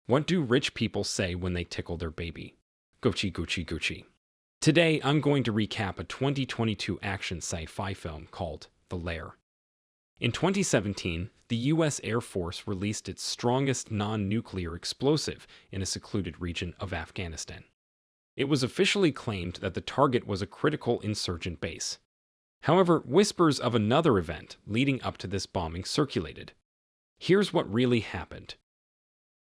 What do rich people say when they tickle their baby? Gucci, Gucci, Gucci. Today, I'm going to recap a 2022 action sci-fi film called The Lair. In 2017, the U.S. Air Force released its strongest non-nuclear explosive in a secluded region of Afghanistan. It was officially claimed that the target was a critical insurgent base. However, whispers of another event leading up to this bombing circulated. Here's what really happened.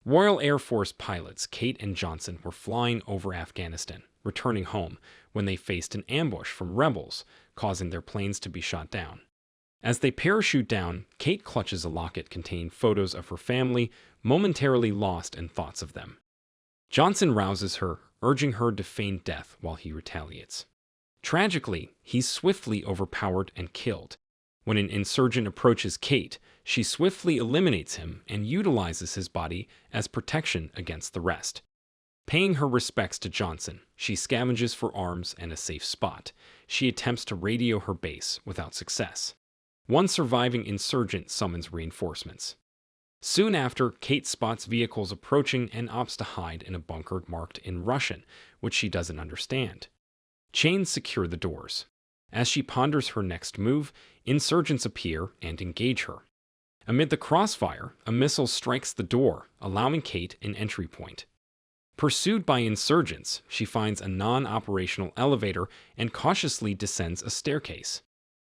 Royal Air Force pilots Kate and Johnson were flying over Afghanistan, returning home, when they faced an ambush from rebels, causing their planes to be shot down. As they parachute down, Kate clutches a locket containing photos of her family, momentarily lost in thoughts of them. Johnson rouses her, urging her to feign death while he retaliates. Tragically, he's swiftly overpowered and killed. When an insurgent approaches Kate, she swiftly eliminates him and utilizes his body as protection against the rest. Paying her respects to Johnson, she scavenges for arms and a safe spot. She attempts to radio her base without success. One surviving insurgent summons reinforcements. Soon after, Kate spots vehicles approaching and opts to hide in a bunker marked in Russian, which she doesn't understand. Chains secure the doors. As she ponders her next move, insurgents appear and engage her. Amid the crossfire, a missile strikes the door, allowing Kate an entry point. Pursued by insurgents, she finds a non-operational elevator and cautiously descends a staircase.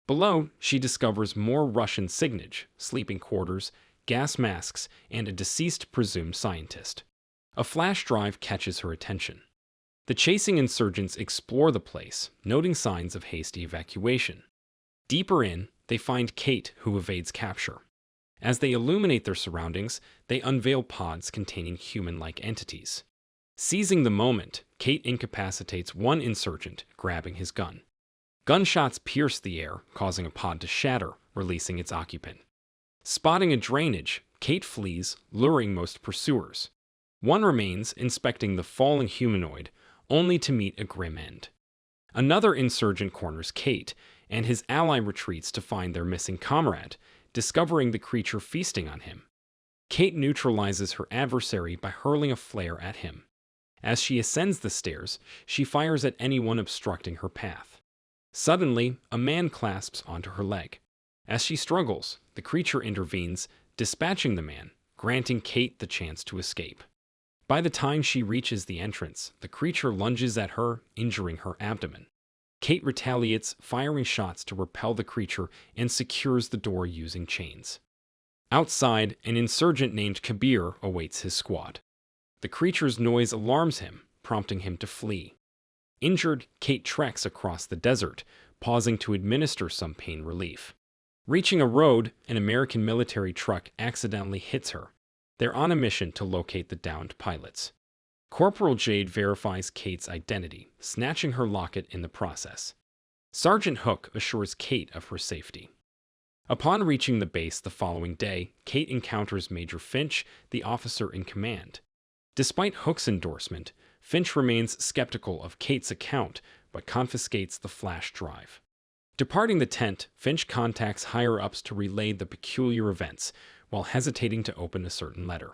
Below, she discovers more Russian signage, sleeping quarters, gas masks, and a deceased presumed scientist. A flash drive catches her attention. The chasing insurgents explore the place, noting signs of hasty evacuation. Deeper in, they find Kate, who evades capture. As they illuminate their surroundings, they unveil pods containing human-like entities. Seizing the moment, Kate incapacitates one insurgent, grabbing his gun. Gunshots pierce the air, causing a pod to shatter, releasing its occupant. Spotting a drainage, Kate flees, luring most pursuers. One remains, inspecting the falling humanoid, only to meet a grim end. Another insurgent corners Kate, and his ally retreats to find their missing comrade, discovering the creature feasting on him. Kate neutralizes her adversary by hurling a flare at him. As she ascends the stairs, she fires at anyone obstructing her path. Suddenly, a man clasps onto her leg. As she struggles, the creature intervenes, dispatching the man, granting Kate the chance to escape. By the time she reaches the entrance, the creature lunges at her, injuring her abdomen. Kate retaliates, firing shots to repel the creature and secures the door using chains. Outside, an insurgent named Kabir awaits his squad. The creature's noise alarms him, prompting him to flee. Injured, Kate treks across the desert, pausing to administer some pain relief. Reaching a road, an American military truck accidentally hits her. They're on a mission to locate the downed pilots. Corporal Jade verifies Kate's identity, snatching her locket in the process. Sergeant Hook assures Kate of her safety. Upon reaching the base the following day, Kate encounters Major Finch, the officer in command. Despite Hook's endorsement, Finch remains skeptical of Kate's account, but confiscates the flash drive. Departing the tent, Finch contacts higher-ups to relay the peculiar events, while hesitating to open a certain letter.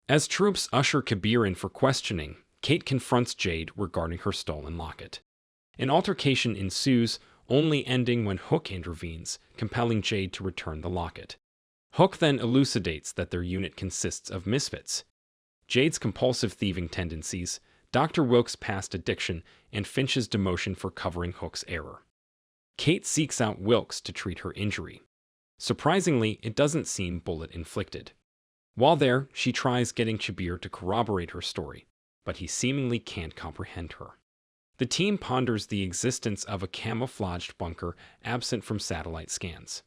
As troops usher Kabir in for questioning, Kate confronts Jade regarding her stolen locket. An altercation ensues, only ending when Hook intervenes, compelling Jade to return the locket. Hook then elucidates that their unit consists of misfits. Jade's compulsive thieving tendencies, Dr. Wilks' past addiction, and Finch's demotion for covering Hook's error. Kate seeks out Wilks to treat her injury. Surprisingly, it doesn't seem bullet-inflicted. While there, she tries getting Kabir to corroborate her story, but he seemingly can't comprehend her. The team ponders the existence of a camouflaged bunker absent from satellite scans.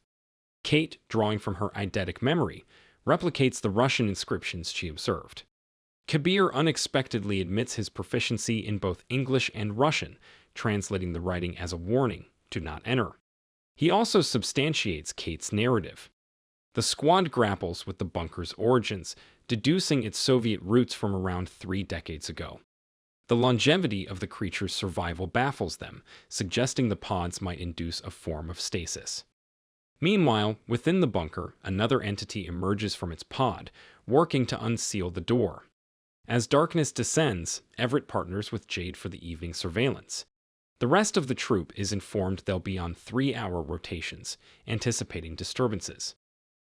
Kate, drawing from her eidetic memory, replicates the Russian inscriptions she observed. Kabir unexpectedly admits his proficiency in both English and Russian, translating the writing as a warning to not enter. He also substantiates Kate's narrative. The squad grapples with the bunker's origins, deducing its Soviet roots from around 3 decades ago. The longevity of the creature's survival baffles them, suggesting the pods might induce a form of stasis. Meanwhile, within the bunker, another entity emerges from its pod, working to unseal the door. As darkness descends, Everett partners with Jade for the evening surveillance. The rest of the troop is informed they'll be on 3-hour rotations, anticipating disturbances.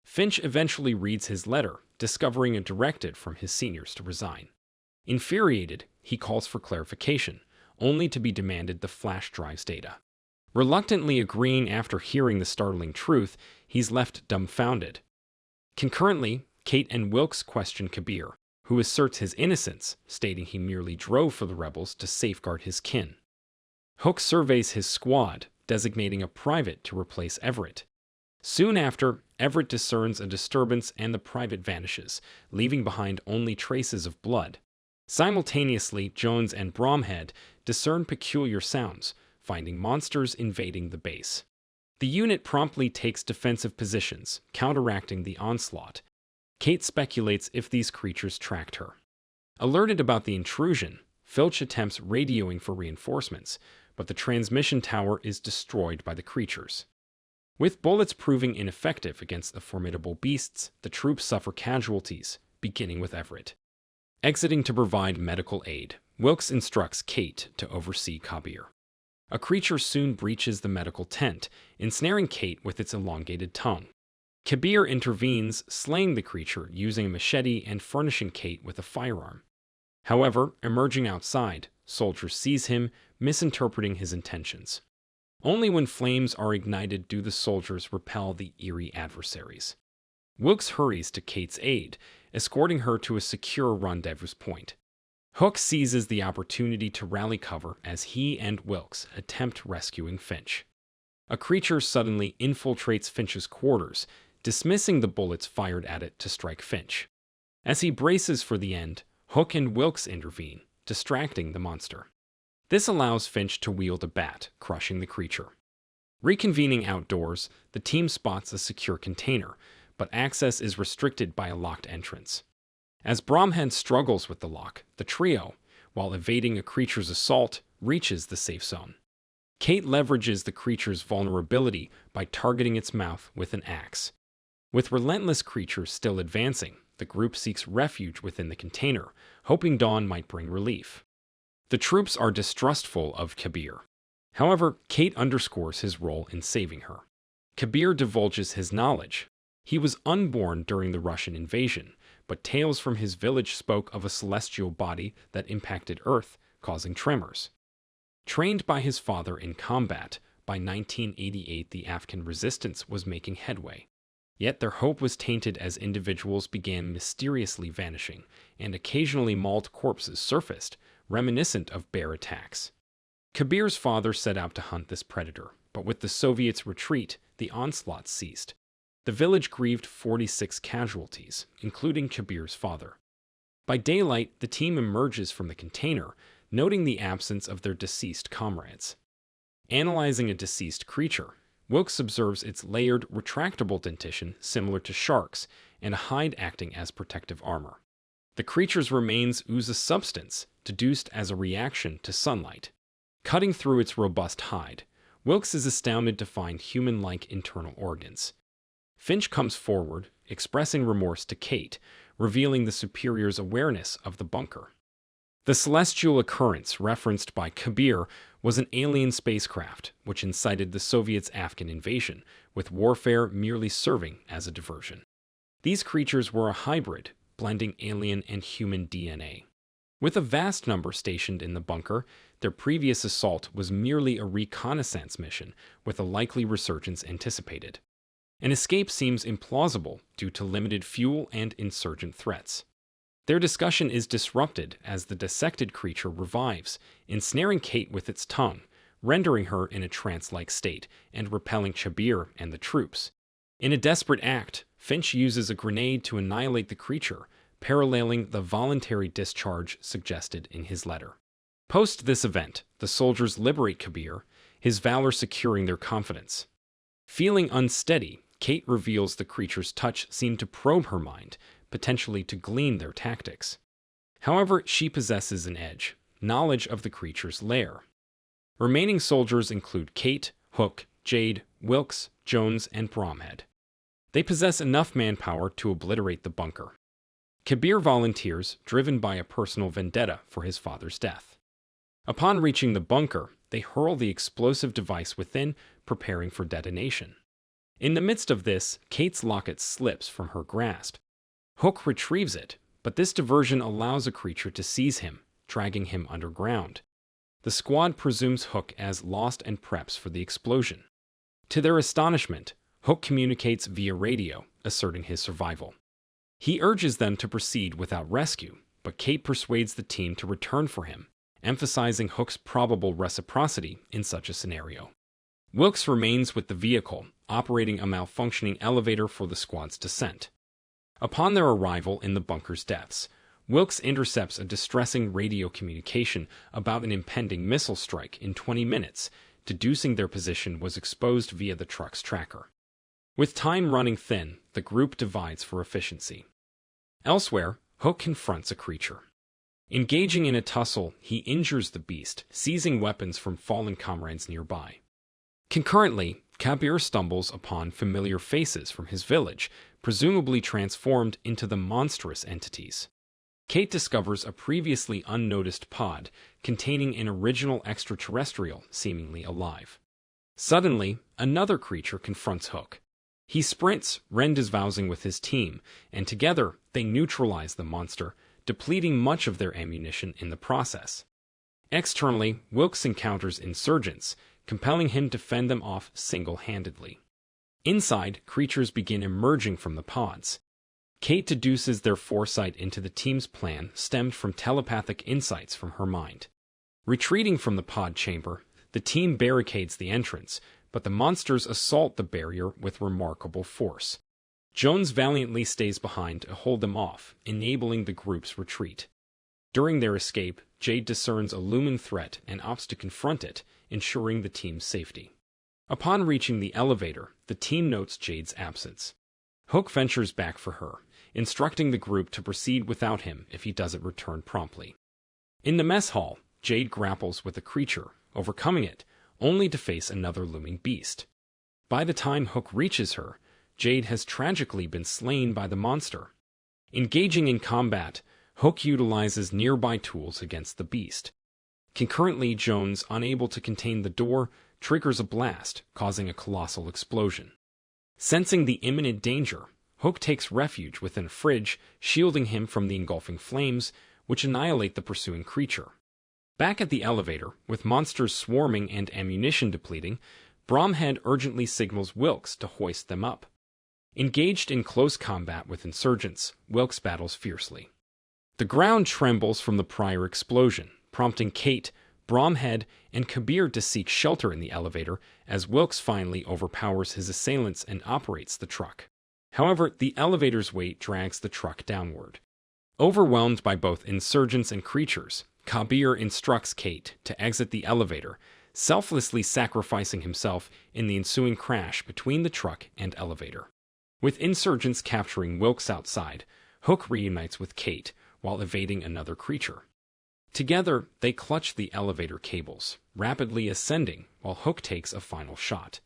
Finch eventually reads his letter, discovering a directive from his seniors to resign. Infuriated, he calls for clarification, only to be demanded the flash drive's data. Reluctantly agreeing after hearing the startling truth, he's left dumbfounded. Concurrently, Kate and Wilks question Kabir, who asserts his innocence, stating he merely drove for the rebels to safeguard his kin. Hook surveys his squad, designating a private to replace Everett. Soon after, Everett discerns a disturbance and the private vanishes, leaving behind only traces of blood. Simultaneously, Jones and Bromhead discern peculiar sounds, finding monsters invading the base. The unit promptly takes defensive positions, counteracting the onslaught. Kate speculates if these creatures tracked her. Alerted about the intrusion, Filch attempts radioing for reinforcements, but the transmission tower is destroyed by the creatures. With bullets proving ineffective against the formidable beasts, the troops suffer casualties, beginning with Everett. Exiting to provide medical aid, Wilks instructs Kate to oversee Kabir. A creature soon breaches the medical tent, ensnaring Kate with its elongated tongue. Kabir intervenes, slaying the creature using a machete and furnishing Kate with a firearm. However, emerging outside, soldiers seize him, misinterpreting his intentions. Only when flames are ignited do the soldiers repel the eerie adversaries. Wilks hurries to Kate's aid, escorting her to a secure rendezvous point. Hook seizes the opportunity to rally cover as he and Wilks attempt rescuing Finch. A creature suddenly infiltrates Finch's quarters, dismissing the bullets fired at it to strike Finch. As he braces for the end, Hook and Wilks intervene, distracting the monster. This allows Finch to wield a bat, crushing the creature. Reconvening outdoors, the team spots a secure container, but access is restricted by a locked entrance. As Bromhead struggles with the lock, the trio, while evading a creature's assault, reaches the safe zone. Kate leverages the creature's vulnerability by targeting its mouth with an axe. With relentless creatures still advancing, the group seeks refuge within the container, hoping dawn might bring relief. The troops are distrustful of Kabir. However, Kate underscores his role in saving her. Kabir divulges his knowledge. He was unborn during the Russian invasion, but tales from his village spoke of a celestial body that impacted Earth, causing tremors. Trained by his father in combat, by 1988 the Afghan resistance was making headway. Yet their hope was tainted as individuals began mysteriously vanishing, and occasionally mauled corpses surfaced, reminiscent of bear attacks. Kabir's father set out to hunt this predator, but with the Soviets' retreat, the onslaught ceased. The village grieved 46 casualties, including Kabir's father. By daylight, the team emerges from the container, noting the absence of their deceased comrades. Analyzing a deceased creature, Wilks observes its layered, retractable dentition similar to sharks, and a hide acting as protective armor. The creature's remains ooze a substance, deduced as a reaction to sunlight. Cutting through its robust hide, Wilks is astounded to find human-like internal organs. Finch comes forward, expressing remorse to Kate, revealing the Superior's awareness of the bunker. The celestial occurrence referenced by Kabir was an alien spacecraft, which incited the Soviets' Afghan invasion, with warfare merely serving as a diversion. These creatures were a hybrid, blending alien and human DNA. With a vast number stationed in the bunker, their previous assault was merely a reconnaissance mission, with a likely resurgence anticipated. An escape seems implausible due to limited fuel and insurgent threats. Their discussion is disrupted as the dissected creature revives, ensnaring Kate with its tongue, rendering her in a trance-like state, and repelling Kabir and the troops. In a desperate act, Finch uses a grenade to annihilate the creature, paralleling the voluntary discharge suggested in his letter. Post this event, the soldiers liberate Kabir, his valor securing their confidence. Feeling unsteady, Kate reveals the creature's touch seemed to probe her mind, potentially to glean their tactics. However, she possesses an edge, knowledge of the creature's lair. Remaining soldiers include Kate, Hook, Jade, Wilks, Jones, and Bromhead. They possess enough manpower to obliterate the bunker. Kabir volunteers, driven by a personal vendetta for his father's death. Upon reaching the bunker, they hurl the explosive device within, preparing for detonation. In the midst of this, Kate's locket slips from her grasp. Hook retrieves it, but this diversion allows a creature to seize him, dragging him underground. The squad presumes Hook as lost and preps for the explosion. To their astonishment, Hook communicates via radio, asserting his survival. He urges them to proceed without rescue, but Kate persuades the team to return for him, emphasizing Hook's probable reciprocity in such a scenario. Wilks remains with the vehicle, operating a malfunctioning elevator for the squad's descent. Upon their arrival in the bunker's depths, Wilks intercepts a distressing radio communication about an impending missile strike in 20 minutes, deducing their position was exposed via the truck's tracker. With time running thin, the group divides for efficiency. Elsewhere, Hook confronts a creature. Engaging in a tussle, he injures the beast, seizing weapons from fallen comrades nearby. Concurrently, Kabir stumbles upon familiar faces from his village, presumably transformed into the monstrous entities. Kate discovers a previously unnoticed pod containing an original extraterrestrial seemingly alive. Suddenly, another creature confronts Hook. He sprints, rendezvousing with his team, and together they neutralize the monster, depleting much of their ammunition in the process. Externally, Wilks encounters insurgents, compelling him to fend them off single-handedly. Inside, creatures begin emerging from the pods. Kate deduces their foresight into the team's plan stemmed from telepathic insights from her mind. Retreating from the pod chamber, the team barricades the entrance, but the monsters assault the barrier with remarkable force. Jones valiantly stays behind to hold them off, enabling the group's retreat. During their escape, Jade discerns a looming threat and opts to confront it, ensuring the team's safety. Upon reaching the elevator, the team notes Jade's absence. Hook ventures back for her, instructing the group to proceed without him if he doesn't return promptly. In the mess hall, Jade grapples with a creature, overcoming it, only to face another looming beast. By the time Hook reaches her, Jade has tragically been slain by the monster. Engaging in combat, Hook utilizes nearby tools against the beast. Concurrently, Jones, unable to contain the door, triggers a blast, causing a colossal explosion. Sensing the imminent danger, Hook takes refuge within a fridge, shielding him from the engulfing flames, which annihilate the pursuing creature. Back at the elevator, with monsters swarming and ammunition depleting, Bromhead urgently signals Wilks to hoist them up. Engaged in close combat with insurgents, Wilks battles fiercely. The ground trembles from the prior explosion, prompting Kate, Bromhead, and Kabir to seek shelter in the elevator as Wilks finally overpowers his assailants and operates the truck. However, the elevator's weight drags the truck downward. Overwhelmed by both insurgents and creatures, Kabir instructs Kate to exit the elevator, selflessly sacrificing himself in the ensuing crash between the truck and elevator. With insurgents capturing Wilks outside, Hook reunites with Kate while evading another creature. Together, they clutch the elevator cables, rapidly ascending while Hook takes a final shot.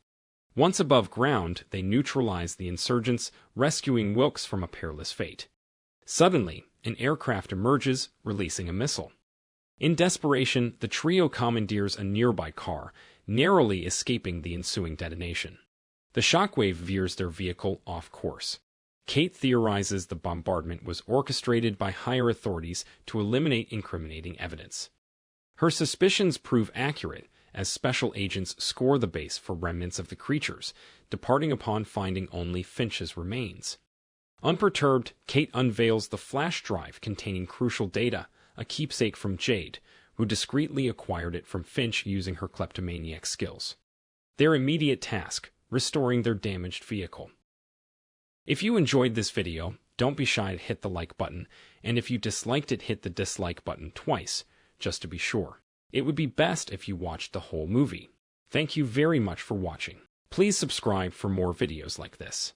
Once above ground, they neutralize the insurgents, rescuing Wilks from a perilous fate. Suddenly, an aircraft emerges, releasing a missile. In desperation, the trio commandeers a nearby car, narrowly escaping the ensuing detonation. The shockwave veers their vehicle off course. Kate theorizes the bombardment was orchestrated by higher authorities to eliminate incriminating evidence. Her suspicions prove accurate, as special agents score the base for remnants of the creatures, departing upon finding only Finch's remains. Unperturbed, Kate unveils the flash drive containing crucial data, a keepsake from Jade, who discreetly acquired it from Finch using her kleptomaniac skills. Their immediate task, restoring their damaged vehicle. If you enjoyed this video, don't be shy to hit the like button, and if you disliked it, hit the dislike button twice, just to be sure. It would be best if you watched the whole movie. Thank you very much for watching. Please subscribe for more videos like this.